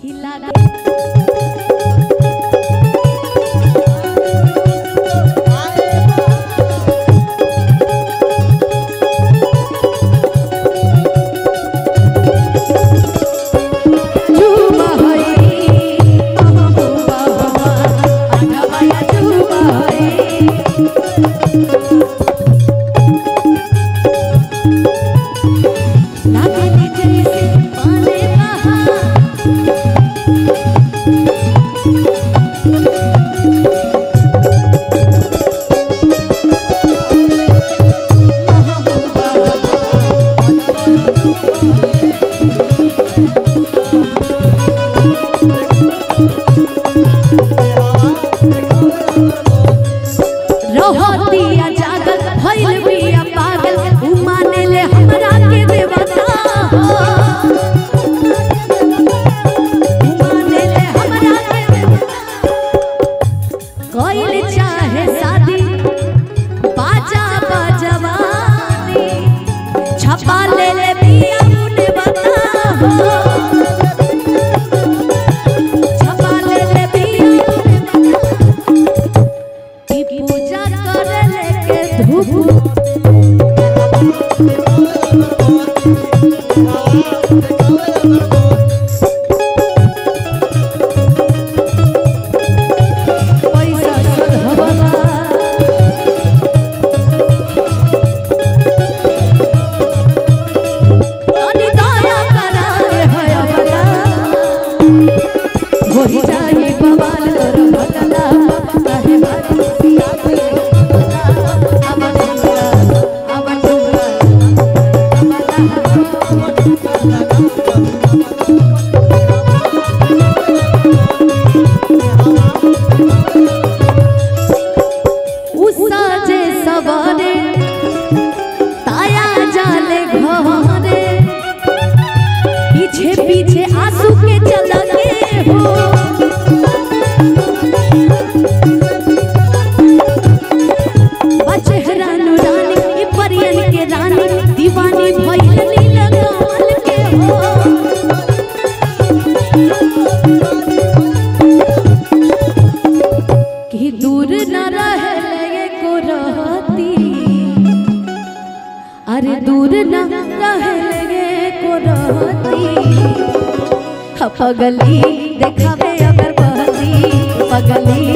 खिला रोहतिया जागल भइल बिया पागल उ माने ले हमरा के देवता उ माने ले हमरा के देवता कोइल चाहे शादी बाजा बजवानी छपा ले ले बिया मुने बता पीछे आंसू के चलने हो चेहरा नूरानी परियन के रानी दीवानी भइल नीला कमल के हो कि दूर न रहे को रहती अरे दूर न रहे को रहती पगली देखावे अगर बहती पगली